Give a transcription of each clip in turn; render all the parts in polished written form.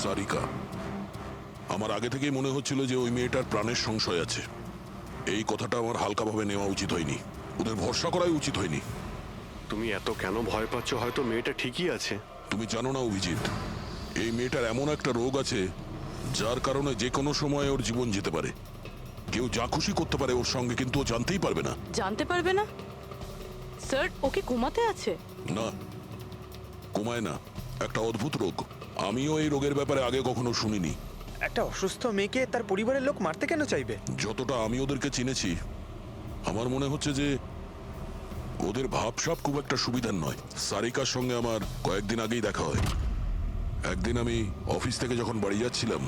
সারিকা, আমার আগে থেকেই মনে হচ্ছিল যে ওই মেয়েটার প্রাণের সংশয় আছে। এই কথাটা আমার হালকাভাবে নেওয়া উচিত হয়নি, ওদের ভরসা করাই উচিত হয়নি। তুমি এত কেন ভয় পাচ্ছ? হয়তো মেয়েটা ঠিকই আছে। তুমি জানো না অভিজিৎ, এই মেয়েটার এমন একটা রোগ আছে যার কারণে যে কোনো সময় ওর জীবন যেতে পারে। কেউ যা খুশি করতে পারে ওর সঙ্গে, কিন্তু ও জানতেই পারবে না। জানতে পারবে না? স্যার, ওকে ঘুমাতে আছে? না, কমায় না, একটা অদ্ভুত রোগ। আমিও এই রোগের ব্যাপারে আগে কখনো শুনিনি। একটা অসুস্থ মেয়েকে তার পরিবারের লোক মারতে কেন চাইবে? যতটা আমি ওদেরকে চিনেছি, আমার মনে হচ্ছে যে ওদের ভাবসাব খুব একটা সুবিধার নয়। সারিকার সঙ্গে আমার কয়েকদিন আগেই দেখা হয়। একদিন আমি অফিস থেকে যখন বাড়ি যাচ্ছিলাম,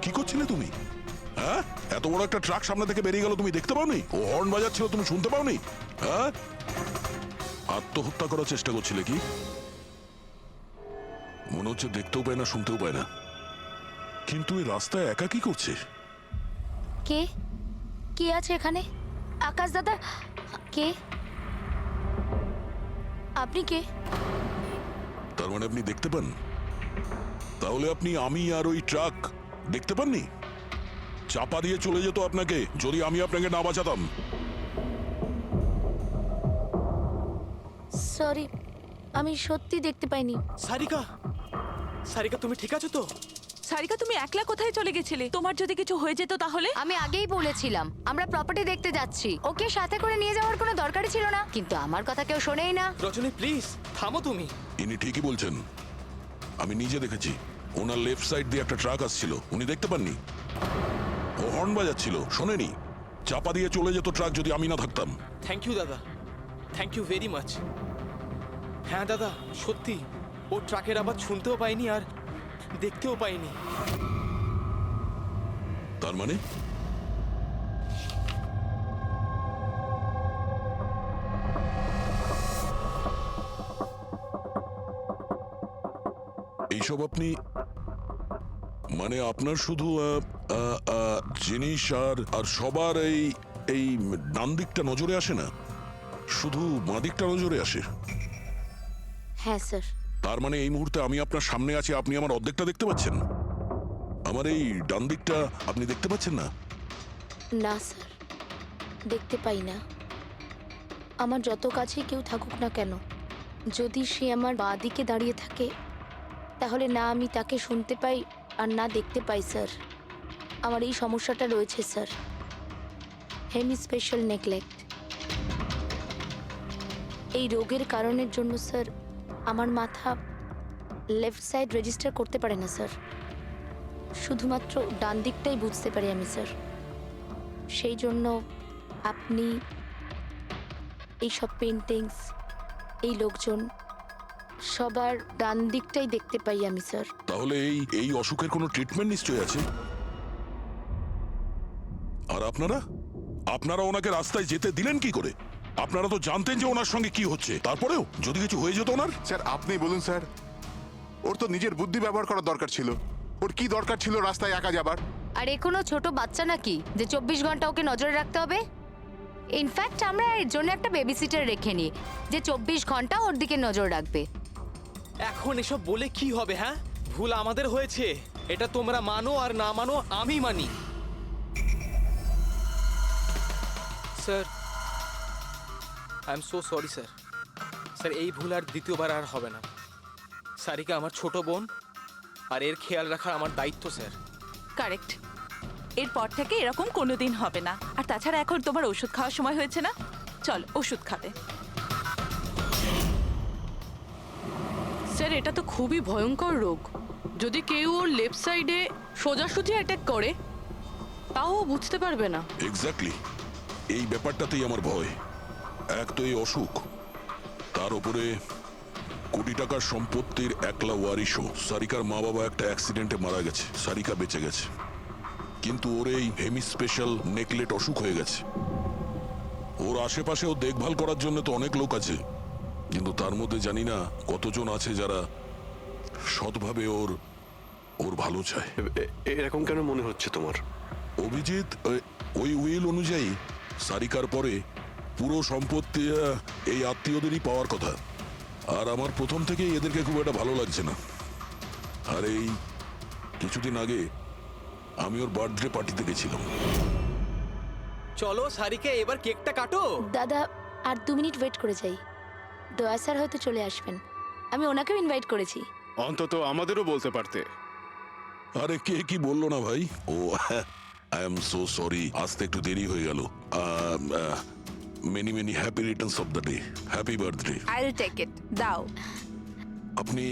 কি করছিলে তুমি? হ্যাঁ, এত বড় একটা ট্রাক সামনে থেকে বেরিয়ে গেল, তুমি দেখতে পাওনি? ও হর্ন বাজাচ্ছিল, তুমি শুনতে পাওনি? হ্যাঁ, আত্মহত্যা করার চেষ্টা করছিলে কি? মনে হচ্ছে দেখতেও পায় না, শুনতেও পায় না। কিন্তু এই রাস্তায় একা কি করছে? কে কে আছে এখানে? আকাশ দাদা, কে আপনি? কে? তার মানে আপনি দেখতে পান? তাহলে আপনি আমি আর ওই ট্রাক দেখতে পাননি? চাপা দিয়ে চলে যেত আপনাকে যদি আমি আপনাকে না বাঁচাতাম। সরি, আমি সত্যি দেখতে পাইনি। সারিকা, সারিকা তুমি ঠিক আছো তো? সারিকা, তুমি একলা কোথায় চলে গেছিলে? তোমার যদি কিছু হয়ে যেত তাহলে? আমি আগেই বলেছিলাম আমরা প্রপার্টি দেখতে যাচ্ছি, ওকে সাথে করে নিয়ে যাওয়ার কোনো দরকারই ছিল না, কিন্তু আমার কথা কেউ শোনেই না। রজনী প্লিজ থামো তুমি। ইনি ঠিকই বলছেন, আমি নিজে দেখেছি। ওনার লেফট সাইড দিয়ে একটা ট্রাক আসছিল, উনি দেখতে পাননি। ও হর্ন বাজাচ্ছিল, শোনেনি। চাপা দিয়ে চলে যেত ট্রাক যদি আমি না থাকতাম। থ্যাংক ইউ দাদা, থ্যাংক ইউ ভেরি মাচ। হ্যাঁ দাদা, সত্যি ও ট্রাকের আবার শুনতেও পাইনি আর দেখতেও পাইনি। তার মানে এইসব আপনি, মানে আপনার শুধু জিনিস আর সবার এই এই ডান দিকটা নজরে আসে না, শুধু বাঁ দিকটা নজরে আসে? হ্যাঁ স্যার। তার মানে এই মুহূর্তে আমি আপনার সামনে আছি, আপনি আমার অর্ধেকটা দেখতে পাচ্ছেন, আমার এই ডান দিকটা আপনি দেখতে পাচ্ছেন না? না স্যার, দেখতে পাই না। আমার যত কাছে কেউ থাকুক না কেন, যদি সে আমার বাঁ দিকে দাঁড়িয়ে থাকে তাহলে না আমি তাকে শুনতে পাই আর না দেখতে পাই স্যার। আমার এই সমস্যাটা রয়েছে স্যার, হেমি স্পেশাল নেগলেক্ট। এই রোগের কারণের জন্য স্যার আমার মাথা লেফট সাইড রেজিস্টার করতে পারে না স্যার, শুধুমাত্র ডান দিকটাই বুঝতে পারি আমি স্যার। সেই জন্য আপনি এইসব পেন্টিংস, এই লোকজন, সবার ডান দিকটাই দেখতে পাই আমি স্যার। তাহলে এই এই অসুখের কোনো ট্রিটমেন্ট নিশ্চয়ই আছে। আর আপনারা আপনারা ওনাকে রাস্তায় যেতে দিলেন কি করে? আপনারা তো জানতেন যে ওনার সঙ্গে কি হচ্ছে, তারপরেও যদি কিছু হয়ে যেত ওনার। স্যার আপনি বলুন স্যার, ওর তো নিজের বুদ্ধি ব্যবহার করার দরকার ছিল। ওর কি দরকার ছিল রাস্তায় একা যাবার? আর এ কোনো ছোট বাচ্চা নাকি যে 24 ঘন্টা ওকে নজরে রাখতে হবে? ইনফ্যাক্ট আমরা এর জন্য একটা বেবি সিটার রেখে নিই যে 24 ঘন্টা ওর দিকে নজর রাখবে। এখন এসব বলে কি হবে? হ্যাঁ, ভুল আমাদের হয়েছে, এটা তোমরা মানো আর না মানো আমি মানি। Sir, I am so sorry sir. Sir এই ভুল আর দ্বিতীয়বার আর হবে না। সারিকা আমার ছোট বোন, আর এর খেয়াল রাখা আমার দায়িত্ব স্যার। কারেক্ট, এরপর থেকে এরকম কোনোদিন হবে না। আর তাছাড়া এখন তোমার ওষুধ খাওয়ার সময় হয়েছে না, চল ওষুধ খাবে। স্যার এটা তো খুবই ভয়ঙ্কর রোগ। যদি কেউ ওর লেফট সাইডে সোজাসুজি অ্যাটাক করে তাও ও বুঝতে পারবে না। এক্স্যাক্টলি, এই ব্যাপারটাতেই আমার ভয়। এক তো এই অসুখ, তার উপরে কোটি টাকার সম্পত্তির একলা ওয়ারিশও। সারিকার মা বাবা একটা অ্যাক্সিডেন্টে মারা গেছে, সারিকা বেঁচে গেছে, কিন্তু ওর এই হেমি স্পেশাল নেকলেট অসুখ হয়ে গেছে। ওর আশেপাশেও দেখভাল করার জন্য তো অনেক লোক আছে, কিন্তু তার মধ্যে জানি না কতজন আছে যারা সৎভাবে ওর ওর ভালো চায়। এরকম কেন মনে হচ্ছে তোমার? অভিজিৎ, ওই উইল অনুযায়ী সারিকার পরে পুরো সম্পত্তি এই আত্মীয়দেরই পাওয়ার কথা। আর আমার প্রথম থেকেই এদেরকে খুব একটা ভালো লাগছে না। আর এই কিছুদিন আগে আমি ওর বার্থডে পার্টিতে গেছিলাম। চলো সারিকা, এবার কেকটা কাটো। দাদা আর 2 মিনিট ওয়েট করে যাই, দয়া স্যার হয়তো চলে আসবেন। আমি ওনাকেও ইনভাইট করেছি। অন্তত আমাদেরও বলতে পারতে। আরে কে কি বললো না ভাই? Oh I am so sorry, আসতে একটু দেরি হয়ে গেল। Many many happy returns of the day, happy birthday. I will take it, দাও। আপনি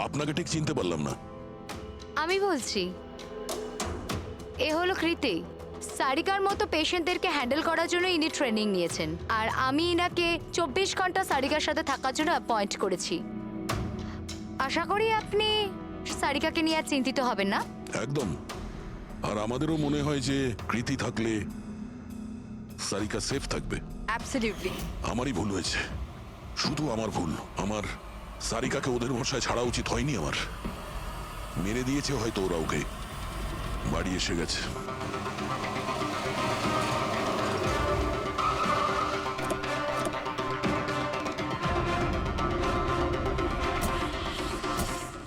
আপনাকে ঠিক চিনতে পারলাম না। আমি বলছি, এ হলো কৃতি। সারিকার মতো পেশেন্টদেরকে হ্যান্ডেল করার জন্য ইনি ট্রেনিং নিয়েছেন, আর আমি ইনাকে 24 ঘন্টা সারিকার সাথে থাকার জন্য অ্যাপয়েন্ট করেছি। আশা করি আপনি সারিকাকে নিয়ে আর চিন্তিত হবেন না। একদম। আর আমাদেরও মনে হয় যে কৃতি থাকলে সারিকা সেফ থাকবে। অ্যাবসলিউটলি। আমারই ভুল হয়েছে, শুধু আমার ভুল। আমার সারিকাকে ওদের ভরসায় ছাড়া উচিত হয়নি। আমার মেরে দিয়েছে হয়তো ওরা ওকে। বাড়ি এসে গেছে।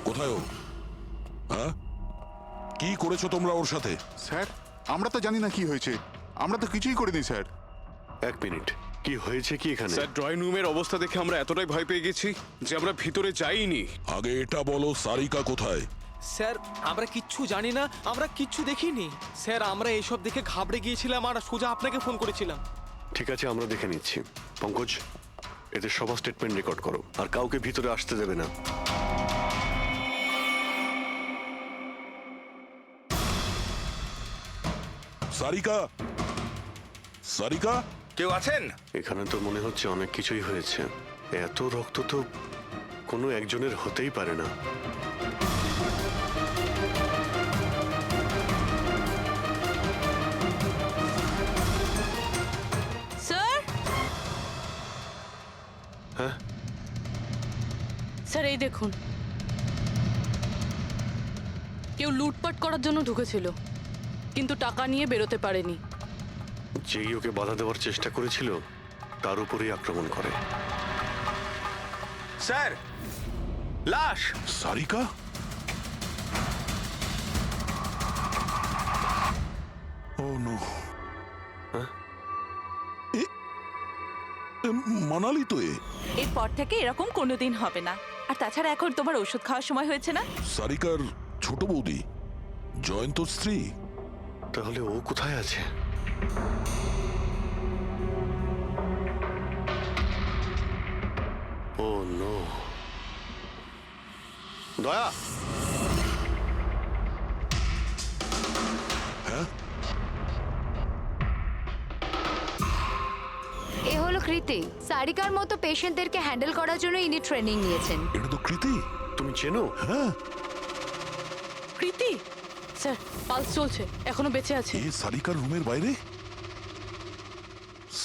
কোথায় ও? হ্যাঁ, কি করেছো তোমরা ওর সাথে? স্যার, আমরা তো জানি না কি হয়েছে। আমরা তো কিছুই করিনি স্যার। এক মিনিট, কি হয়েছে কি এখানে? স্যার, ড্রয়িং রুমের অবস্থা দেখে আমরা এতটাই ভয় পেয়ে গেছি যে আমরা ভিতরে যাইনি। আগে এটা বলো, সারিকা কোথায়? স্যার আমরা কিচ্ছু জানি না, আমরা কিচ্ছু দেখিনি। স্যার আমরা এইসব দেখে ঘাবড়ে গিয়েছিলাম আর সোজা আপনাকে ফোন করেছিলাম। ঠিক আছে, আমরা দেখে নিচ্ছি। পঙ্কজ, এদের সবার স্টেটমেন্ট রেকর্ড করো, আর কাউকে ভিতরে আসতে দেবে না। সারিকা, সারিকা, কেউ আছেন? এখানে তো মনে হচ্ছে অনেক কিছুই হয়েছে। এত রক্ত তো কোনো একজনের হতেই পারে না। স্যার, হ্যাঁ, স্যার এই দেখুন, কেউ লুটপাট করার জন্য ঢুকেছিল কিন্তু টাকা নিয়ে বেরোতে পারেনি। যেই ওকে বাধা দেওয়ার চেষ্টা করেছিল তার উপরেই আক্রমণ করে। স্যার, লাশ। সারিকা? ও নো। মানালি তো এরপর থেকে এরকম কোনোদিন হবে না। আর তাছাড়া এখন তোমার ওষুধ খাওয়ার সময় হয়েছে না? সারিকার ছোট বৌদি, জয়ন্তর স্ত্রী। তাহলে ও কোথায় আছে? ও নো। দয়া, এ হলো কৃতি। সারিকার মতো পেশেন্টদেরকে হ্যান্ডেল করার জন্য ইনি ট্রেনিং নিয়েছেন। এটা তো কৃতি। তুমি চেনো? হ্যাঁ, কৃতি স্যার, পালস চলছে, এখনো বেঁচে আছে। এ সারিকার রুমের বাইরে?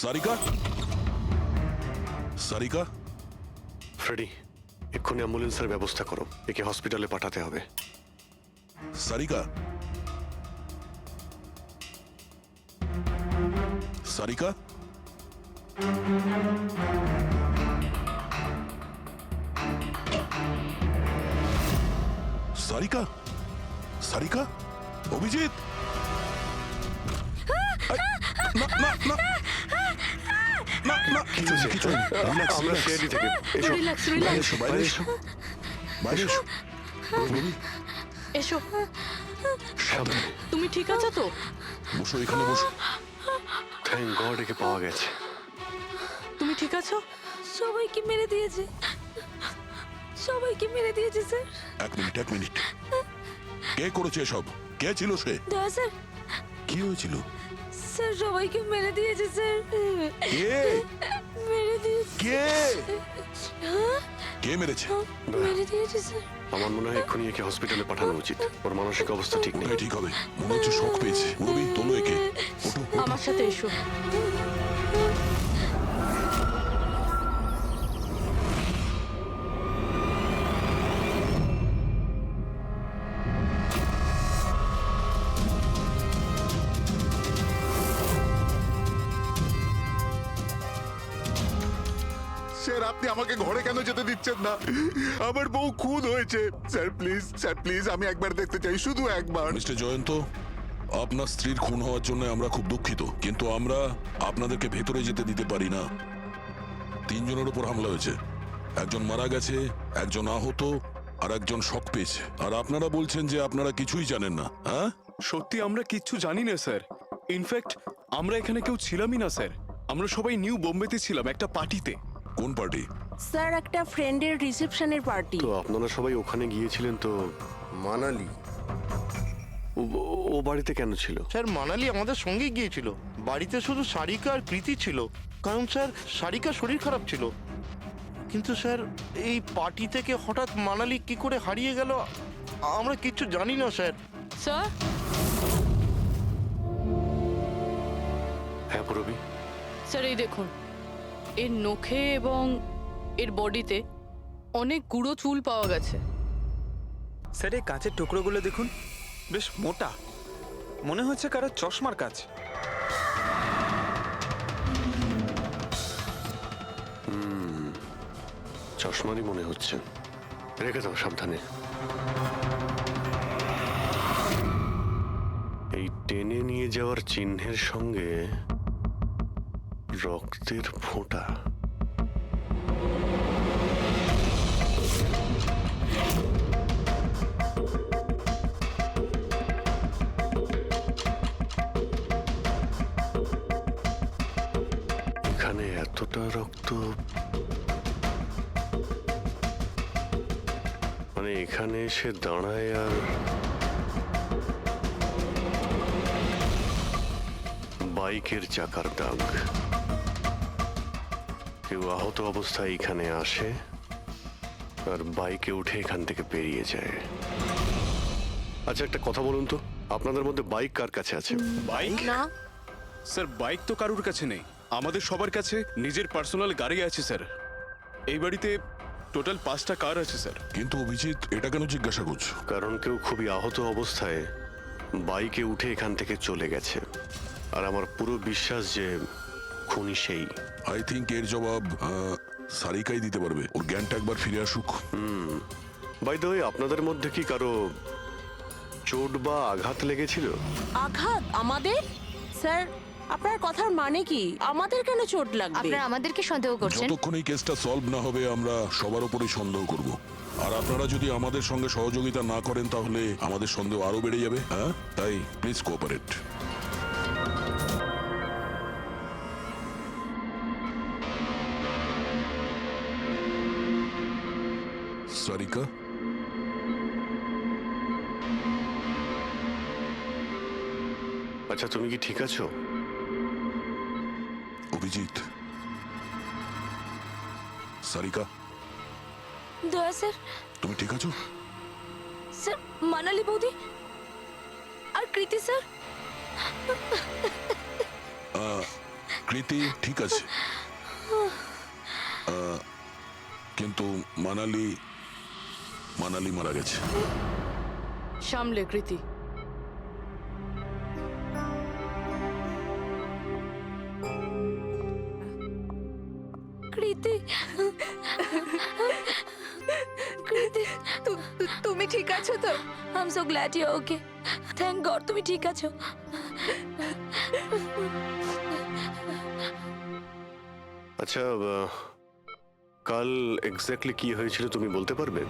সারিকা, সারিকা। ফ্রেডি, এক্ষুনি অ্যাম্বুলেন্সের ব্যবস্থা করো, একে হসপিটালে পাঠাতে হবে। সারিকা, সারিকা, সারিকা, সারিকা, অভিজিৎ। না না না না না, কিছু নেই, কিছু নেই। Relax, আমরা relax. সিআইডি থেকে। এসো, রিল্যাক্স, বাইরে রিল্যাক্স, এসো, বাইরে এসো, বাইরে এসো। রবি, এসো। সামনে। তুমি ঠিক আছো তো? বসো, এখানে বসো। থ্যাংক গড, একে পাওয়া গেছে। ঠিক আছো? সবাইকে মেরে দিয়েছে, সবাইকে মেরে দিয়েছে স্যার। এক মিনিট কে করেছে এসব? কে ছিল সে? দয়া স্যার, কি হয়েছিল? স্যার সবাইকে মেরে দিয়েছে স্যার। কে? মেরে দিয়েছে, কে? কে মেরেছে? মেরে দিয়েছে স্যার। আমার মনে হয় এক্ষুনি একে হসপিটালে পাঠানো উচিত। ওর মানসিক অবস্থা ঠিক নেই। এটাই ঠিক হবে, মনে হচ্ছে শক পেয়েছে। রবি, তোলো একে। ওঠো, ওঠো। আমার সাথে এসো। স্যার আপনি আমাকে ঘরে কেন যেতে দিচ্ছেন না? আমার বউ খুন হয়েছে। স্যার প্লিজ আমি একবার দেখতে চাই, শুধু একবার। মিস্টার জয়ন্ত, আপনার স্ত্রীর খুন হওয়ার জন্য আমরা খুব দুঃখিত, কিন্তু আমরা আপনাদেরকে ভেতরে যেতে দিতে পারি না। 3 জনের উপর হামলা হয়েছে, একজন মারা গেছে, একজন আহত, আর একজন শক পেয়েছে। আর আপনারা বলছেন যে আপনারা কিছুই জানেন না। হ্যাঁ, সত্যি আমরা কিচ্ছু জানি না স্যার। ইনফ্যাক্ট আমরা এখানে কেউ ছিলামই না স্যার। আমরা সবাই নিউ বোম্বেতে ছিলাম একটা পার্টিতে। কোন পার্টি? স্যার একটা ফ্রেন্ডের রিসেপশনের পার্টি। তো আপনারা সবাই ওখানে গিয়েছিলেন তো? মানালি। ও বাড়িতে কেন ছিল? স্যার মানালি আমাদের সঙ্গে গিয়েছিল। বাড়িতে শুধু সারিকা আর প্রীতি ছিল, কারণ স্যার সারিকার শরীর খারাপ ছিল। কিন্তু স্যার এই পার্টি থেকে হঠাৎ মানালি কি করে হারিয়ে গেল আমরা কিচ্ছু জানি না স্যার। স্যার, হ্যাঁ পূরবী। স্যার এই দেখুন, এর নখে এবং এর বডিতে অনেক গুঁড়ো চুল পাওয়া গেছে। স্যার এই কাঁচের টুকরোগুলো দেখুন, বেশ মোটা, মনে হচ্ছে কারো চশমার কাজ। চশমারই মনে হচ্ছে। রেখে দাও সাবধানে। এই টেনে নিয়ে যাওয়ার চিহ্নের সঙ্গে রক্তের ফোঁটা। এখানে এতটা রক্ত, মানে এখানে এসে দাঁড়ায় আর বাইকের চাকার দাগ। কেউ আহত অবস্থায় এখানে আসে আর বাইকে উঠে এখান থেকে বেরিয়ে যায়। আচ্ছা একটা কথা বলুন তো, আপনাদের মধ্যে বাইক কার কাছে আছে? বাইক? না স্যার বাইক তো কারুর কাছে নেই। আমাদের সবার কাছে নিজের পার্সোনাল গাড়ি আছে স্যার। এই বাড়িতে টোটাল 5টা কার আছে স্যার। কিন্তু অভিজিৎ, এটা কেন জিজ্ঞাসা করছো? কারণ কেউ খুবই আহত অবস্থায় বাইকে উঠে এখান থেকে চলে গেছে, আর আমার পুরো বিশ্বাস যে খুনি সেই। আই থিঙ্ক এর জবাব সারিকাই দিতে পারবে। ওর জ্ঞানটা একবার ফিরে আসুক। বাই দ্য ওয়ে, আপনাদের মধ্যে কি কারো চোট বা আঘাত লেগেছিল? আঘাত আমাদের? স্যার আপনার কথার মানে কি? আমাদের কেন চোট লাগবে? আপনারা আমাদেরকে সন্দেহ করছেন? যতক্ষণ এই কেসটা সলভ না হবে আমরা সবার উপরেই সন্দেহ করব। আর আপনারা যদি আমাদের সঙ্গে সহযোগিতা না করেন তাহলে আমাদের সন্দেহ আরো বেড়ে যাবে। হ্যাঁ, তাই প্লিজ কোঅপারেট। সারিকা, আচ্ছা তুমি কি ঠিক আছো? অভিজিৎ, সারিকা, দয়া স্যার। তুমি ঠিক আছো? স্যার মানালি বৌদি আর কৃতি স্যার। কৃতি ঠিক আছে, কিন্তু মানালি মারা গেছে। সামলে কৃতি। কৃতি, কৃতি তুমি ঠিক আছো তো? I am so glad you okay. Thank God তুমি ঠিক আছো। আচ্ছা কাল এক্স্যাক্টলি কি হয়েছিল তুমি বলতে পারবে?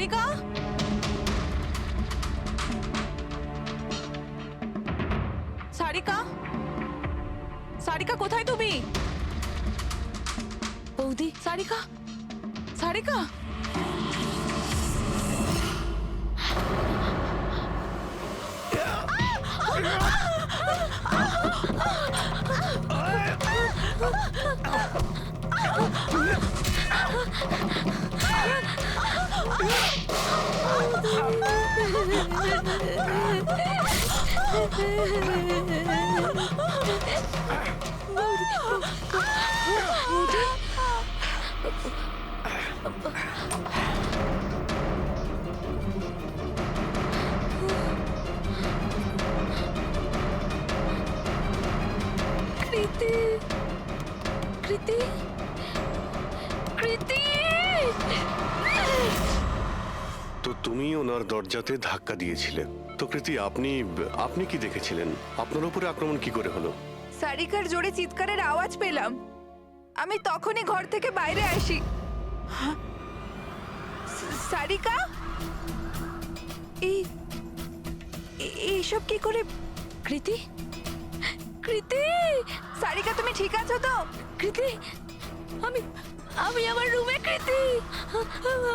সারিকা সারিকা সারিকা কোথায় তুমি? বৌদি, সারিকা সারিকা কৃতি কৃতি কৃতি তো তুমি ওনার দরজাতে ধাক্কা দিয়েছিলে। তো কৃতি, আপনি কি দেখেছিলেন? আপনার উপরে আক্রমণ কি করে হলো? সারিকার জোরে চিৎকারের আওয়াজ পেলাম, আমি তখনই ঘর থেকে বাইরে আসি। সারিকা, এইসব কি করে? কৃতি কৃতি সারিকা, তুমি ঠিক আছো তো? কৃতি, আমি আমার রুমে। কৃতি,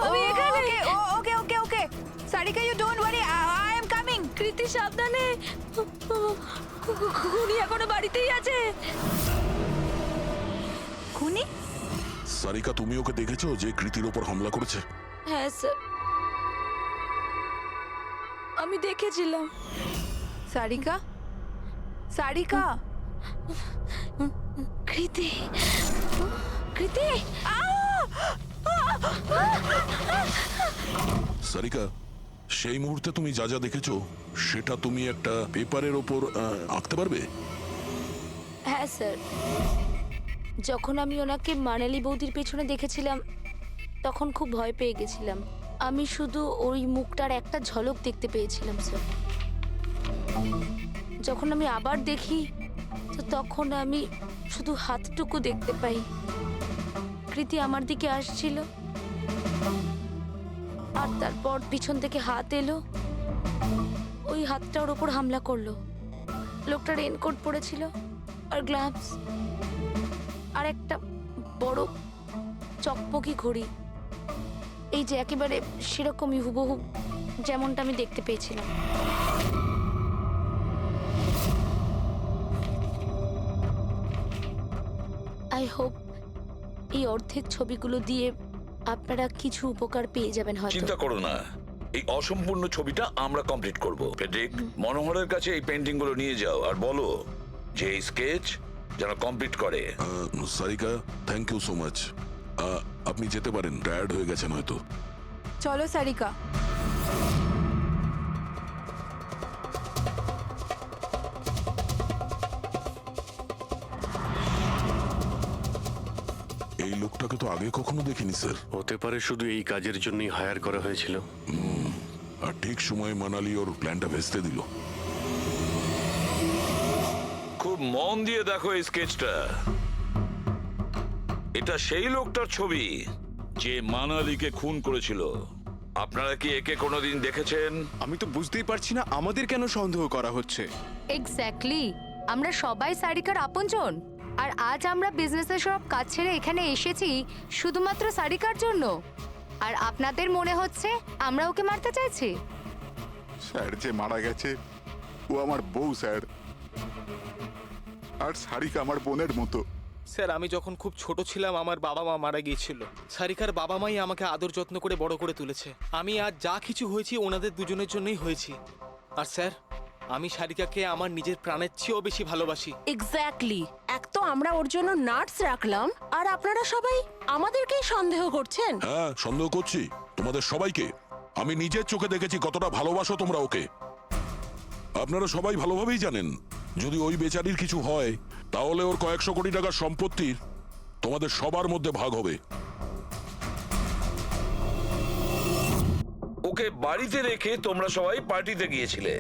আমি এখানে। Okay okay okay Sarika, you don't worry, I am coming. Kriti, সাবধানে, খুনি এখনো বাড়িতেই আছে। খুনি? সারিকা, তুমি ওকে দেখেছো যে কৃতির ওপর হামলা করেছে? হ্যাঁ স্যার, আমি দেখেছিলাম। সারিকা, সারিকা, কৃতি, কৃতি, সারিকা, সেই মুহূর্তে তুমি যা যা দেখেছো সেটা তুমি একটা পেপারের ওপর আঁকতে পারবে? হ্যাঁ স্যার, যখন আমি ওনাকে মানালি বৌদির পেছনে দেখেছিলাম তখন খুব ভয় পেয়ে গেছিলাম। আমি শুধু ওই মুখটার একটা ঝলক দেখতে পেয়েছিলাম স্যার। যখন আমি আবার দেখি তো তখন আমি শুধু হাতটুকু দেখতে পাই। কৃতি আমার দিকে আসছিল আর তারপর পিছন থেকে হাত এলো, ওই হাতটা ওর ওপর হামলা করলো। লোকটা রেনকোট পরেছিল আর গ্লাভস আর একটা বড় চকমকি ঘড়ি, এই যে একেবারে সেরকমই হুবহু যেমনটা আমি দেখতে পেয়েছিলাম। আই হোপ এই অর্ধেক ছবিগুলো দিয়ে আপনারা কিছু উপকার পেয়ে যাবেন হয়তো। চিন্তা করো না, এই অসম্পূর্ণ ছবিটা আমরা কমপ্লিট করব। ফেডরিক, মনোহরের কাছে এই পেন্টিং গুলো নিয়ে যাও আর বলো যে এই স্কেচ যেন কমপ্লিট করে। Sarika, thank you so much. আপনি যেতে পারেন, টায়ার্ড হয়ে গেছেন হয়তো। চলো সারিকা। এই লোকটাকে তো আগে কখনো দেখিনি স্যার। হতে পারে শুধু এই কাজের জন্যই হায়ার করা হয়েছিল। আর ঠিক সময়ে মানালি ওর প্ল্যানটা ভেস্তে দিল। খুব মন দিয়ে দেখো এই স্কেচটা। এটা সেই লোকটার ছবি যে মানালিকে খুন করেছিল। আপনারা কি একে কোনোদিন দেখেছেন? আমি তো বুঝতেই পারছি না আমাদের কেন সন্দেহ করা হচ্ছে। এক্স্যাক্টলি, আমরা সবাই সারিকার আপনজন, আর আজ আমরা বিজনেসের সব কাজ ছেড়ে এখানে এসেছি শুধুমাত্র সারিকার জন্য। আর আপনাদের মনে হচ্ছে আমরা ওকে মারতে চাইছি? স্যার যে মারা গেছে ও আমার বউ স্যার, আর সারিকা আমার বোনের মতো। স্যার, আমি যখন খুব ছোট ছিলাম আমার বাবা মা মারা গিয়েছিল। সারিকার বাবা মাই আমাকে আদর যত্ন করে বড় করে তুলেছে। আমি আজ যা কিছু হয়েছি ওনাদের দুজনের জন্যই হয়েছি। আর স্যার, আমি সারিকাকে আমার নিজের প্রাণের চেয়েও বেশি ভালোবাসি। এক্স্যাক্টলি, এক তো আমরা ওর জন্য নার্স রাখলাম আর আপনারা সবাই আমাদেরকেই সন্দেহ করছেন। হ্যাঁ, সন্দেহ করছি তোমাদের সবাইকে। আমি নিজের চোখে দেখেছি কতটা ভালোবাসো তোমরা ওকে। আপনারা সবাই ভালোভাবেই জানেন যদি ওই বেচারির কিছু হয় তাহলে ওর কয়েকশো কোটি টাকার সম্পত্তির তোমাদের সবার মধ্যে ভাগ হবে। ওকে বাড়িতে রেখে তোমরা সবাই পার্টিতে গিয়েছিলে।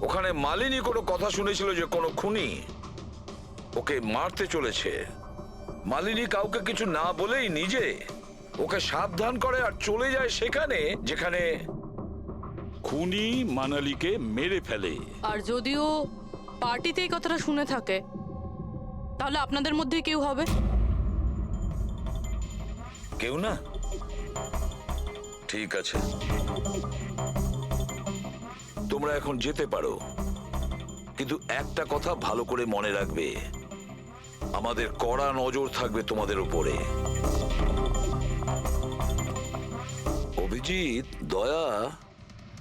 ওখানে মালিনী কোনো কথা শুনেছিল যে কোনো খুনি ওকে মারতে চলেছে। মালিনী কাউকে কিছু না বলেই নিজে ওকে সাবধান করে আর চলে যায় সেখানে যেখানে খুনি মানালিকে মেরে ফেলে। আর যদিও পার্টিতে এই কথাটা শুনে থাকে, তাহলে আপনাদের মধ্যে কেউ হবে? কেউ না? ঠিক আছে, তোমরা এখন যেতে পারো, কিন্তু একটা কথা ভালো করে মনে রাখবে, আমাদের কড়া নজর থাকবে তোমাদের উপরে। অভিজিৎ, দয়া,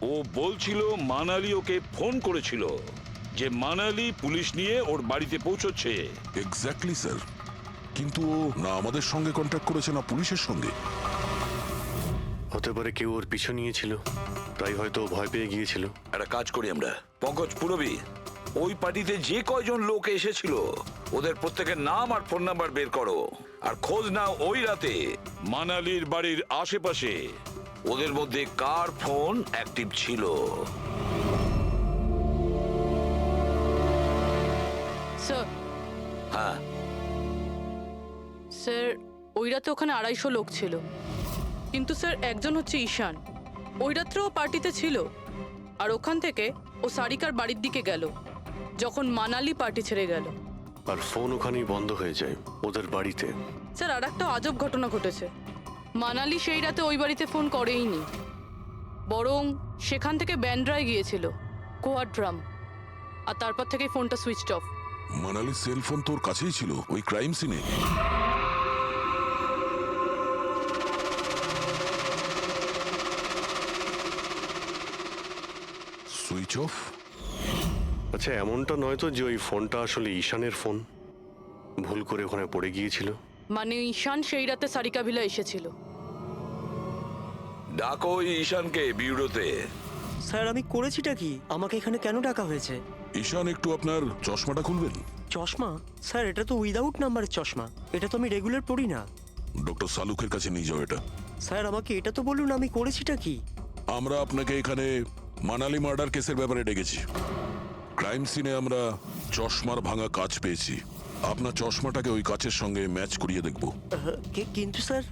ও বলছিল মানালি ওকে ফোন করেছিল যে মানালি পুলিশ নিয়ে ওর বাড়িতে পৌঁছচ্ছে। এক্স্যাক্টলি স্যার, কিন্তু ও না আমাদের সঙ্গে কন্ট্যাক্ট করেছে না পুলিশের সঙ্গে। হতে পারে কেউ ওর পিছু নিয়েছিল, তাই হয়তো ও ভয় পেয়ে গিয়েছিল। একটা কাজ করি আমরা, পঙ্কজ পুরবি, ওই পার্টিতে যে কয়জন লোক এসেছিল ওদের প্রত্যেকের নাম আর ফোন নাম্বার বের করো, আর খোঁজ নাও ওই রাতে মানালির বাড়ির আশেপাশে ওদের মধ্যে কার ফোন অ্যাক্টিভ ছিল। স্যার, হ্যাঁ স্যার, ওই রাতে ওখানে 250 লোক ছিল, কিন্তু স্যার একজন হচ্ছে ঈশান। ওই রাত্রেও পার্টিতে ছিল, আর ওখান থেকে ও সারিকার বাড়ির দিকে গেল যখন মানালি পার্টি ছেড়ে গেল। আর ফোন ওখানেই বন্ধ হয়ে যায় ওদের বাড়িতে। স্যার, আর একটা আজব ঘটনা ঘটেছে। মানালি সেই রাতে ওই বাড়িতে ফোন করেইনি, বরং সেখান থেকে ব্যান্ড্রায় গিয়েছিল, কোয়াড্রাম, আর তারপর থেকেই ফোনটা সুইচড অফ। মানালির সেলফোন তোর কাছেই ছিল ওই ক্রাইম সিনে? Switch off? আচ্ছা, এমনটা নয় তো যে ওই ফোনটা আসলে ঈশানের ফোন, ভুল করে ওখানে পড়ে গিয়েছিল? মানে ঈশান সেই রাতে সারিকা ভিলা এসেছিল। ডাকো ওই ঈশানকে বিউরোতে। স্যার, আমি করেছিটা কি? আমাকে এখানে কেন ডাকা হয়েছে? ঈশান, একটু আপনার চশমাটা খুলবেন? চশমা? স্যার, এটা তো উইদাউট নাম্বারের চশমা, এটা তো আমি রেগুলার পড়ি না। ডক্টর সালুকের কাছে নিয়ে যাও এটা। স্যার, আমাকে এটা তো বলুন, আমি করেছিটা কি? আমরা আপনাকে এখানে মানালি মার্ডার কেসের ব্যাপারে ডেকেছি। ক্রাইম সিনে আমরা চশমার ভাঙা কাঁচ পেয়েছি। আপনার চশমাটাকে ওই কাচের সঙ্গে ম্যাচ করিয়ে দেখব। কিন্তু স্যার,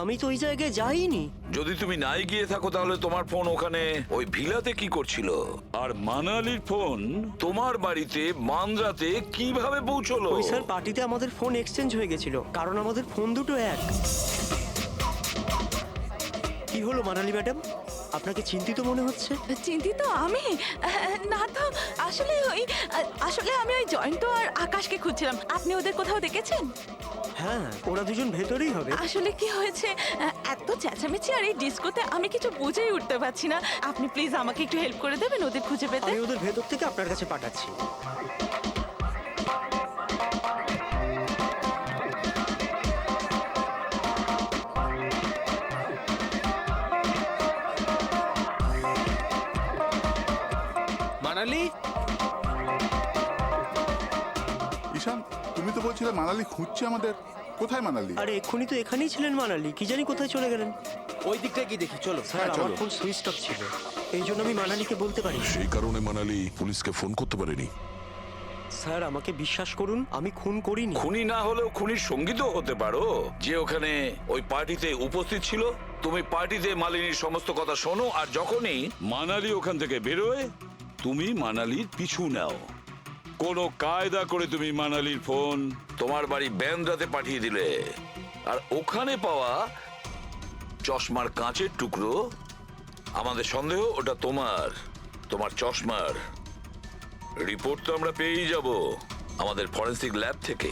আমি তো ওই জায়গায় যাইনি। যদি তুমি নাই গিয়ে থাকো তাহলে তোমার ফোন ওখানে ওই ভিলাতে কি করছিল? আর মানালির ফোন তোমার বাড়িতে মান্দ্রাতে কিভাবে পৌঁছলো? ওই স্যার, পার্টিতে আমাদের ফোন এক্সচেঞ্জ হয়ে গেছিল, কারণ আমাদের ফোন দুটো এক। কি হলো মানালি ম্যাডাম, আপনাকে চিন্তিত মনে হচ্ছে? চিন্তিত আমি? না তো, আসলে আমি ওই জয়ন্ত আর আকাশকে খুঁজছিলাম। আপনি ওদের কোথাও দেখেছেন? হ্যাঁ, ওরা দুজন ভেতরেই হবে। আসলে কি হয়েছে, এত চেঁচামেচি আর এই ডিস্কোতে আমি কিছু বুঝেই উঠতে পারছি না। আপনি প্লিজ আমাকে একটু হেল্প করে দেবেন ওদের খুঁজে পেতে? আমি ওদের ভেতর থেকে আপনার কাছে পাঠাচ্ছি। মানালি, ঈশান, তুমি তো বলছিলে মানালি খুঁজছে আমাদের। কোথায় মানালি? আরে এক্ষুনি তো এখানেই ছিলেন মানালি, কি জানি কোথায় চলে গেলেন। ওই দিকটা কি দেখি, চলো। স্যার, আমার ফোন সুইচ অফ ছিল, এই জন্য আমি মানালিকে বলতে পারি। সেই কারণে মানালি পুলিশকে ফোন করতে পারেনি। স্যার, আমাকে বিশ্বাস করুন, আমি খুন করিনি। খুনি না হলেও খুনির সঙ্গী তো হতে পারো, যে ওখানে ওই পার্টিতে উপস্থিত ছিল। তুমি পার্টিতে মালিনীর সমস্ত কথা শোনো, আর যখনই মানালি ওখান থেকে বেরোয় তুমি মানালির পিছু নাও। কোনো কায়দা করে তুমি মানালির ফোন তোমার বাড়ি ব্যান্দ্রাতে পাঠিয়ে দিলে, আর ওখানে পাওয়া চশমার কাঁচের টুকরো, আমাদের সন্দেহ ওটা তোমার চশমার রিপোর্ট তো আমরা পেয়েই যাব আমাদের ফরেন্সিক ল্যাব থেকে।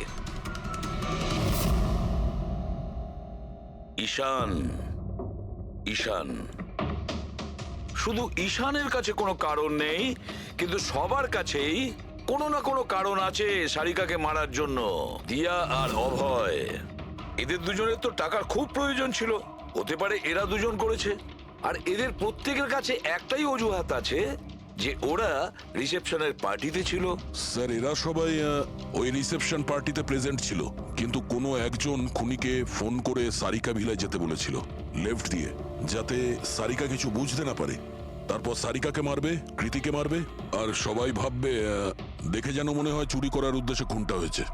ঈশান, শুধু ঈশানের কাছে কোনো কারণ নেই, কিন্তু সবার কাছেই কোনো না কোনো কারণ আছে সারিকাকে মারার জন্য। দিয়া আর অভয়, এদের দুজনের তো টাকার খুব প্রয়োজন ছিল, হতে পারে এরা দুজন করেছে। আর এদের প্রত্যেকের কাছে একটাই অজুহাত আছে, যে ওরা রিসেপশনের পার্টিতে ছিল। স্যার, এরা সবাই ওই রিসেপশন পার্টিতে প্রেজেন্ট ছিল, কিন্তু কোনো একজন খুনিকে ফোন করে সারিকা ভিলায় যেতে বলেছিল লেফট দিয়ে, যাতে সারিকা কিছু বুঝতে না পারে। তারপর সারিকাকে মারবে, কৃতিকে মারবে, আর সবাই ভাববে দেখে যেন মনে হয় চুরি করার উদ্দেশ্যে খুনটা হয়েছে।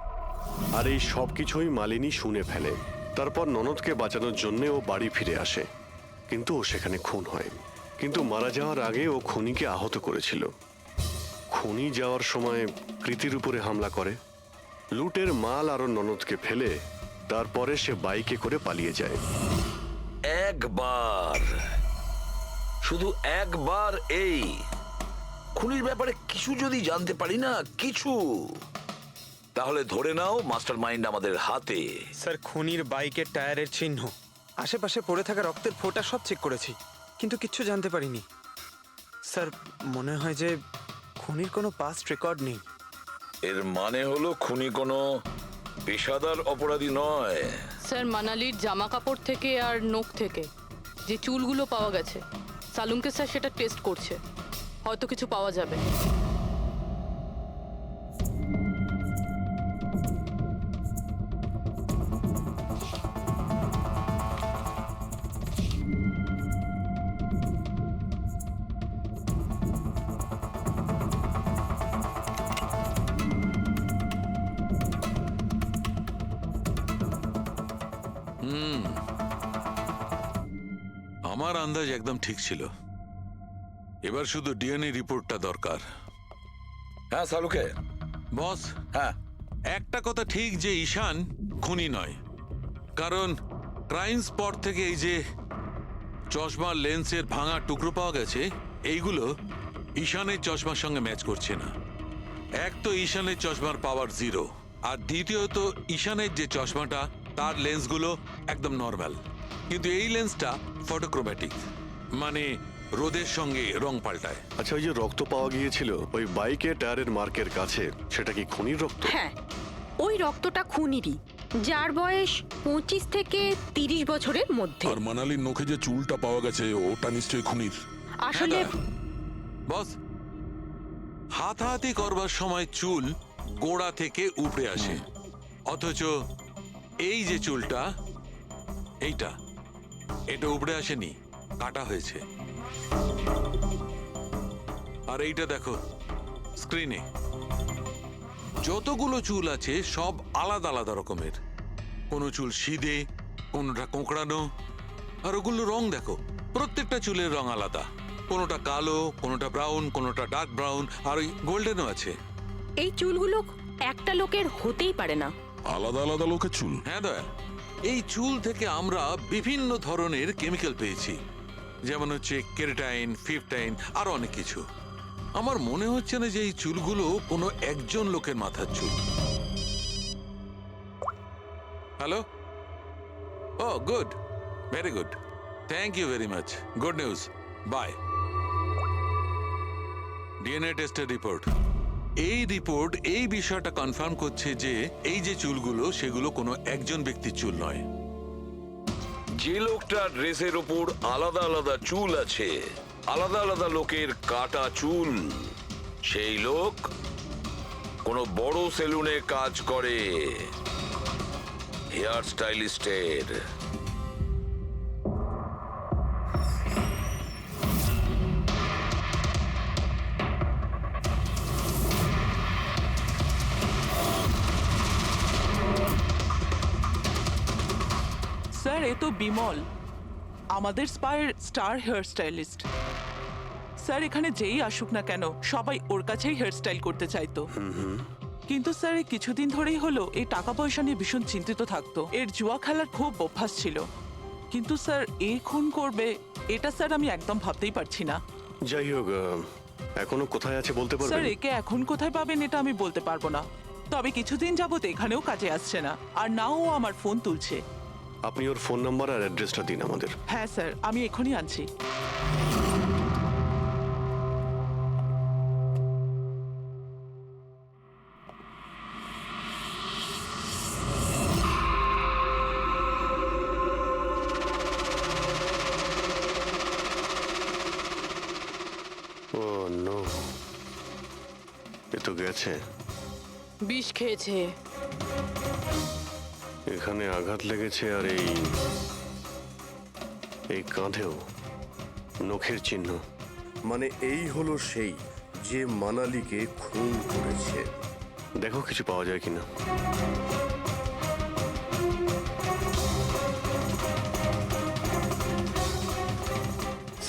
আর এই সব কিছুই মালিনী শুনে ফেলে, তারপর ননদকে বাঁচানোর জন্য ও বাড়ি ফিরে আসে, কিন্তু ও সেখানে খুন হয়। কিন্তু মারা যাওয়ার আগে ও খুনিকে আহত করেছিল। খুনি যাওয়ার সময় কৃতির উপরে হামলা করে, লুটের মাল আর ওর ননদকে ফেলে তারপরে সে বাইকে করে পালিয়ে যায়। একবার, শুধু একবার এই খুনির ব্যাপারে কিছু যদি জানতে পারি না, কিছু, তাহলে ধরে নাও মাস্টার মাইন্ড আমাদের হাতে। স্যার খুনির বাইকের টায়ারের চিহ্ন, আশেপাশে পড়ে থাকা রক্তের ফোঁটা সব চেক করেছি, কিন্তু কিচ্ছু জানতে পারিনি। স্যার মনে হয় যে খুনির কোনো পাস্ট রেকর্ড নেই। এর মানে হলো খুনি কোনো পেশাদার অপরাধী নয়। স্যার মানালির জামা কাপড় থেকে আর নখ থেকে যে চুলগুলো পাওয়া গেছে, সালুঙ্কে স্যার সেটা টেস্ট করছে, হয়তো কিছু পাওয়া যাবে। আমার আন্দাজ একদম ঠিক ছিল। এবার শুধু ডিএনএ রিপোর্টটা দরকার। হ্যাঁ সালুকে বস, হ্যাঁ, একটা কথা ঠিক যে ঈশান খুনি নয়, কারণ ক্রাইম স্পট থেকে এই যে চশমার লেন্সের ভাঙা টুকরো পাওয়া গেছে, এইগুলো ঈশানের চশমার সঙ্গে ম্যাচ করছে না। এক তো ঈশানের চশমার পাওয়ার 0, আর দ্বিতীয়ত ঈশানের যে চশমাটা তার লেন্সগুলো একদম নর্মাল, কিন্তু এই লেন্সটা ফটোক্রোম্যাটিক, মানে রোদের সঙ্গে রং পাল্টায়। আচ্ছা, ওই যে রক্ত পাওয়া গিয়েছিল ওই বাইকে টায়ারের মার্কের কাছে, সেটা কি খুনির রক্ত? হ্যাঁ, ওই রক্তটা খুনিরই, যার বয়স 25 থেকে 30 বছরের মধ্যে। আর মানালির নখে যে চুলটা পাওয়া গেছে ওটা নিশ্চয়ই খুনির। আসলে বস, হাতাহাতি করবার সময় চুল গোড়া থেকে উপড়ে আসে, অথচ এই যে চুলটা, এটা উপড়ে আসেনি, কাটা হয়েছে। আর এইটা দেখো স্ক্রিনে, যতগুলো চুল আছে সব আলাদা আলাদা রকমের। কোনো চুল সিধে, কোনোটা কোঁকড়ানো, আর ওগুলো রং দেখো, প্রত্যেকটা চুলের রং আলাদা, কোনোটা কালো, কোনোটা ব্রাউন, কোনোটা ডার্ক ব্রাউন, আর ওই গোল্ডেনও আছে। এই চুলগুলো একটা লোকের হতেই পারে না। আলাদা আলাদা লোকের চুল? হ্যাঁ দয়া, এই চুল থেকে আমরা বিভিন্ন ধরনের কেমিক্যাল পেয়েছি, যেমন হচ্ছে কেরাটিন, ফিফটাইন, আরো অনেক কিছু। আমার মনে হচ্ছে না যে এই চুলগুলো কোনো একজন লোকের মাথার চুল। Hello, oh good, very good, thank you very much, good news, bye. DNA টেস্টের রিপোর্ট, এই রিপোর্ট এই বিষয়টা কনফার্ম করছে যে এই যে চুলগুলো সেগুলো কোনো একজন ব্যক্তির চুল নয়। যে লোকটার ড্রেসের ওপর আলাদা আলাদা চুল আছে, আলাদা আলাদা লোকের কাটা চুল, সেই লোক কোনো বড় সেলুনে কাজ করে, হেয়ার স্টাইলিস্টের। স্যার, এ তো বিমল, আমাদের স্পায়ের স্টার হেয়ার স্টাইলিস্ট। স্যার, এখানে যেই আসুক না কেন সবাই ওর কাছেই হেয়ার স্টাইল করতে চাইতো। কিন্তু স্যার, এই কিছুদিন ধরেই হলো এই টাকা পয়সা নিয়ে ভীষণ চিন্তিত থাকতো। এর জুয়া খেলার খুব অভ্যাস ছিল, কিন্তু স্যার এই খুন করবে এটা স্যার আমি একদম ভাবতেই পারছি না। যাই হোক, এখনো কোথায় আছে বলতে স্যার, পারবেন? একে এখন কোথায় পাবেন এটা আমি বলতে পারবো না, তবে কিছুদিন যাবত এখানেও কাজে আসছে না, আর নাও আমার ফোন তুলছে। আপনি ওর ফোন নাম্বার আর অ্যাড্রেসটা দিন আমাদের। হ্যাঁ স্যার, আমি এখনই আনছি। ও নো, এ তো গেছে। বিষ খেয়েছে। এখানে আঘাত লেগেছে, আর এই কাঁধেও নখের চিহ্ন। মানে এই হলো সেই যে মানালিকে খুন করেছে। দেখো কিছু পাওয়া যায় কিনা।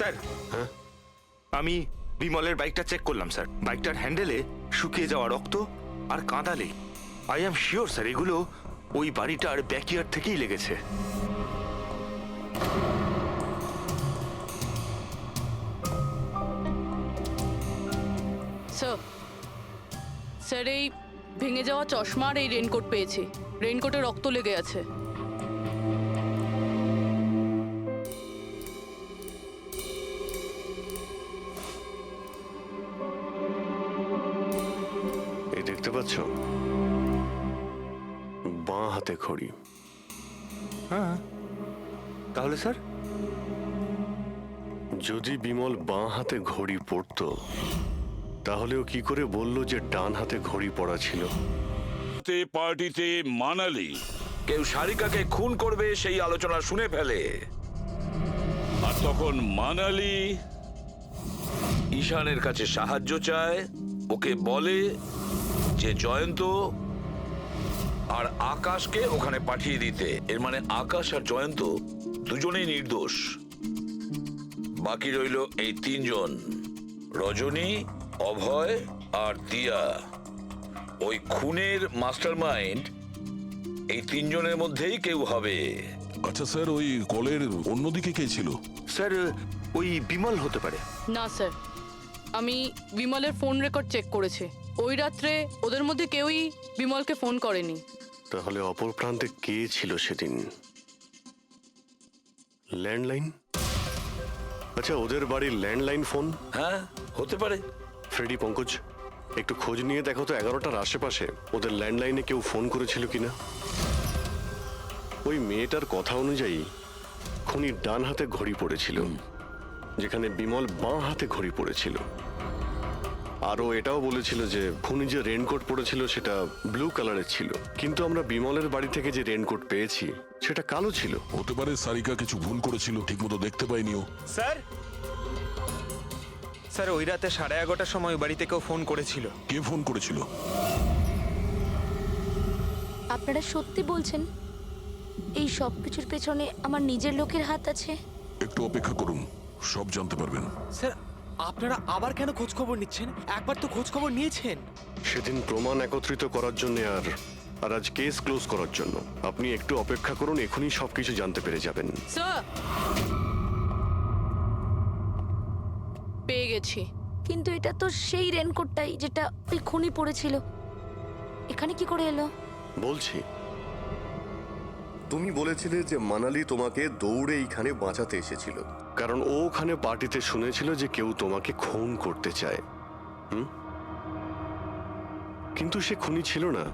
স্যার হ্যাঁ আমি বিমলের বাইকটা চেক করলাম স্যার। বাইকটার হ্যান্ডেলে শুকিয়ে যাওয়া রক্ত আর কাঁদালে আই এম শিওর স্যার এগুলো ওই বাড়িটার ব্যাকইয়ার্ড থেকেই লেগেছে। স্যার স্যার এই ভেঙে যাওয়া চশমা আর এই রেনকোট পেয়েছি। রেনকোটে রক্ত লেগে আছে। এই দেখতে পাচ্ছ, বাঁ হাতে ঘড়ি। হ্যাঁ তাহলে স্যার যদি বিমল বাঁ হাতে ঘড়ি পরতো তাহলে ও কি করে বললো যে ডান হাতে ঘড়ি পরা ছিল? পার্টিতে মানালি কেউ সারিকাকে খুন করবে সেই আলোচনা শুনে ফেলে, আর তখন মানালি ঈশানের কাছে সাহায্য চায়। ওকে বলে যে জয়ন্ত আর আকাশকে ওখানে পাঠিয়ে দিতে। এর মানে আকাশ আর জয়ন্ত দুজনেই নির্দোষ। বাকি রইল এই তিনজন, রজনী, অভয় আর দিয়া। ওই খুনের মাস্টারমাইন্ড এই তিনজনের মধ্যেই কেউ হবে। আচ্ছা স্যার, ওই কলের অন্যদিকে কে ছিল? স্যার ওই বিমল হতে পারে। না স্যার, আমি বিমলের ফোন রেকর্ড চেক করেছি। ওই রাত্রে ওদের মধ্যে কেউই বিমলকে ফোন করেনি। তাহলে অপর প্রান্তে কে ছিল সেদিন? ল্যান্ডলাইন? আচ্ছা, ওদের বাড়ির ল্যান্ডলাইন ফোন? হ্যাঁ, হতে পারে। ফ্রেডি, পঙ্কজ, একটু খোঁজ নিয়ে দেখো তো 11টার আশেপাশে ওদের ল্যান্ডলাইনে কেউ ফোন করেছিল কিনা। ওই মেয়েটার কথা অনুযায়ী খুনির ডান হাতে ঘড়ি পড়েছিল, যেখানে বিমল বাঁ হাতে ঘড়ি পড়েছিল। আরও এটাও বলেছিল যে খুনি যে রেনকোট পরেছিল সেটা ব্লু কালারের ছিল, কিন্তু আমরা বিমলের বাড়ি থেকে যে রেনকোট পেয়েছি সেটা কালো ছিল। হতে পারে সারিকা কিছু ভুল করেছিল, ঠিকমতো দেখতে পাইনি ও। স্যার স্যার ওই রাতে 11:30টার সময় ওই বাড়িতে কেউ ফোন করেছিল। কে ফোন করেছিল? আপনারা সত্যি বলছেন এই সব কিছুর পেছনে আমার নিজের লোকের হাত আছে? একটু অপেক্ষা করুন, সব জানতে পারবেন। স্যার, আপনারা আবার কেন খোঁজ খবর নিচ্ছেন? একবার তো খোঁজ খবর নিয়েছেন। সেদিন প্রমাণ একত্রিত করার জন্য আর আজ কেস ক্লোজ করার জন্য। আপনি একটু অপেক্ষা করুন, এখনই সবকিছু জানতে পেরে যাবেন। স্যার, পেয়ে গেছি। কিন্তু এটা তো সেই রেনকোটটাই যেটা ওই খুনি পড়েছিল। এখানে কি করে এলো? বলছি, তুমি বলেছিলে যে মানালি তোমাকে দৌড়ে এইখানে বাঁচাতে এসেছিল। কারণ ও ওখানে পার্টিতে শুনেছিল যে কেউ তোমাকে খুন করতে চায়। কিন্তু সে খুনি ছিল না,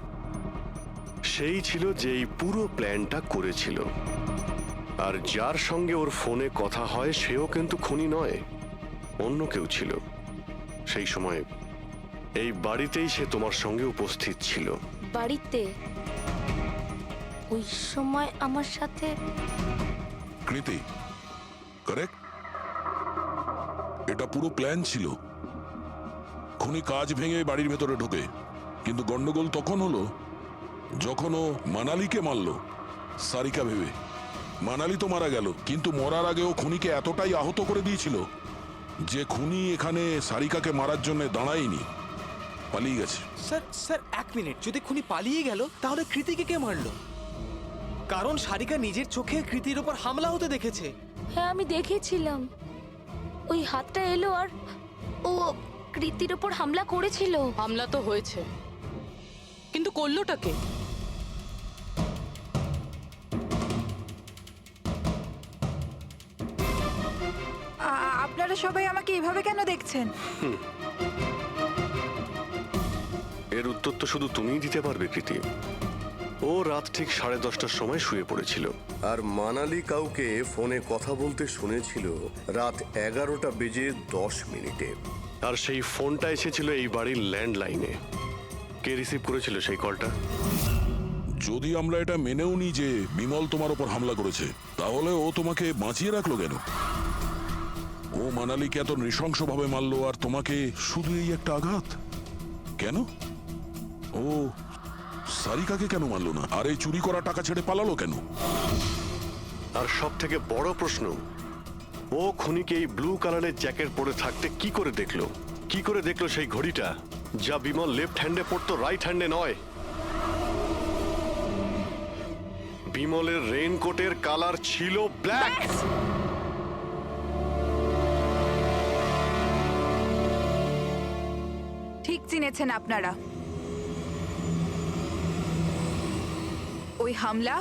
সেই ছিল যে এই পুরো প্ল্যানটা করেছিল। আর যার সঙ্গে ওর ফোনে কথা হয় সেও কিন্তু খুনি নয়, অন্য কেউ ছিল। সেই সময় এই বাড়িতেই সে তোমার সঙ্গে উপস্থিত ছিল। বাড়িতে? ওই সময় আমার সাথে কৃতি, কারেক্ট? এটা পুরো প্ল্যান ছিল। খুনি কাজ ভেঙে বাড়ির ভেতরে ঢোকে, কিন্তু গন্ডগোল তখন হলো যখন ও মানালিকে মারলো সারিকা ভেবে। মানালি তো মারা গেল, কিন্তু মরার আগে ও খুনিকে এতটাই আহত করে দিয়েছিল যে খুনি এখানে সারিকাকে মারার জন্য দাঁড়ায়নি, পালিয়ে গেছে। Sir sir, 1 minute. যদি খুনি পালিয়ে গেল তাহলে কৃতিকে কে মারলো? কারণ সারিকা নিজের চোখে কৃতির উপর হামলা হতে দেখেছে। হ্যাঁ, আমি দেখেছিলাম। ওই হাতটা এলো আর ও কৃতির উপর হামলা করেছিল। হামলা তো হয়েছে, কিন্তু করলোটা কে? আপনারা সবাই আমাকে এভাবে কেন দেখছেন? এর উত্তর তো শুধু তুমিই দিতে পারবে কৃতি। ও রাত ঠিক 10:30টার সময় শুয়ে পড়েছিল। আর মানালি কাউকে ফোনে কথা বলতে শুনেছিল রাত 11:10 আর সেই ফোনটা এসেছিল এই বাড়ির ল্যান্ডলাইনে। কে রিসিভ করেছিল সেই কলটা? যদি আমরা এটা মেনেও নিই যে বিমল তোমার ওপর হামলা করেছে, তাহলে ও তোমাকে বাঁচিয়ে রাখলো কেন? ও মানালিকে এত নৃশংসভাবে মারলো, আর তোমাকে শুধু এই একটা আঘাত কেন? ও সারিকাকে কেন মারলো না? আর এই চুরি করা টাকা ছেড়ে পালালো কেন? আর সব থেকে বড় প্রশ্ন, ও খুনিকে এই ব্লু কালারের জ্যাকেট পরে থাকতে কি করে দেখলো? কি করে দেখলো সেই ঘড়িটা যা বিমল লেফট হ্যান্ডে পড়তো রাইট হ্যান্ডে নয়? বিমলের রেইনকোটের কালার ছিল ব্ল্যাক। ঠিক চিনেছেন আপনারা। ওই হামলা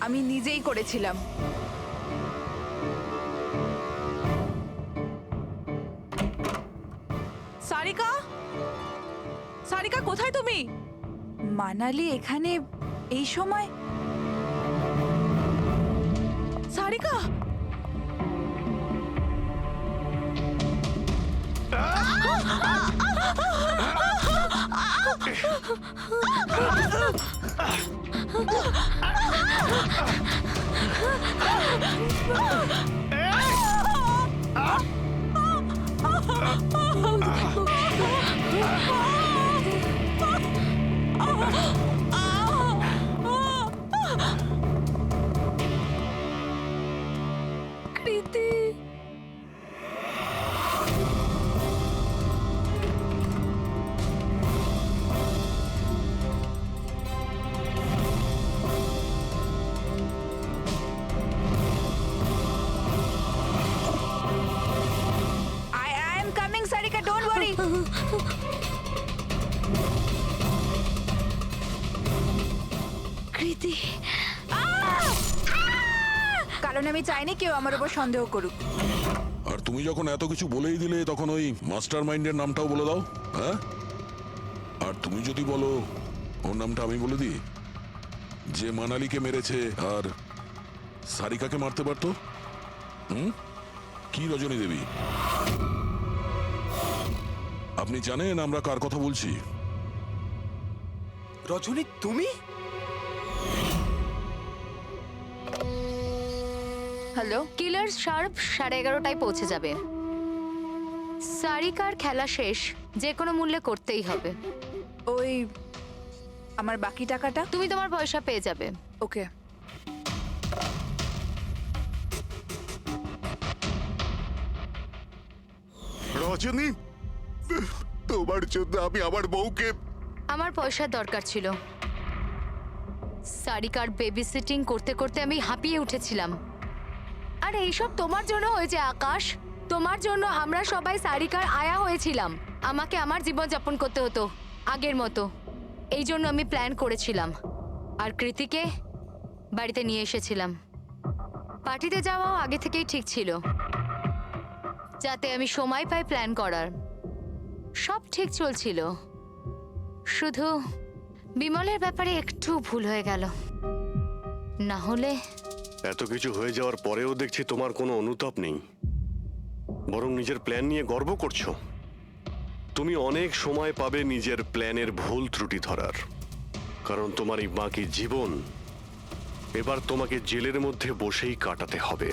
আমি নিজেই করেছিলাম। সারিকা, সারিকা কোথায় তুমি? মানালি এখানে এই সময়? সারিকা, কৃতি, I am coming, Sarika, don't worry. কৃতি, কারণ আমি চাইনি কেউ আমার উপর সন্দেহ করুক। আর তুমি যখন এত কিছু বলেই দিলে তখন ওই মাস্টার মাইন্ডের নামটাও বলে দাও। হ্যাঁ, আর তুমি যদি বলো ওর নামটা আমি বলে দিই, যে মানালিকে মেরেছে আর সারিকাকে মারতে পারতো। কি রজনী দেবী, আপনি জানেন আমরা কার কথা বলছি? রজনী, তুমি? হ্যালো, কিলার শার্প 11:30টায় পৌঁছে যাবে। সারিকার খেলা শেষ, যে কোনো মূল্যে করতেই হবে। ওই আমার বাকি টাকাটা? তুমি তোমার পয়সা পেয়ে যাবে। ওকে। রজনী, তোমার জন্য আমি আমার বউকে... আমার পয়সার দরকার ছিল। সারিকার বেবি সিটিং করতে করতে আমি হাঁপিয়ে উঠেছিলাম। আর এইসব তোমার জন্য হয়েছে আকাশ। তোমার জন্য আমরা সবাই সারিকার আয়া হয়েছিলাম। আমাকে আমার জীবন যাপন করতে হতো আগের মতো। এই জন্য আমি প্ল্যান করেছিলাম আর কৃতিকে বাড়িতে নিয়ে এসেছিলাম। পার্টিতে যাওয়াও আগে থেকেই ঠিক ছিল, যাতে আমি সময় পাই প্ল্যান করার। সব ঠিক চলছিল, শুধু বিমলের ব্যাপারে একটু ভুল হয়ে গেল। না হলে... এত কিছু হয়ে যাওয়ার পরেও দেখছি তোমার কোনো অনুতাপ নেই, বরং নিজের প্ল্যান নিয়ে গর্ব করছো। তুমি অনেক সময় পাবে নিজের প্ল্যানের ভুল ত্রুটি ধরার, কারণ তোমার এই বাকি জীবন এবার তোমাকে জেলের মধ্যে বসেই কাটাতে হবে।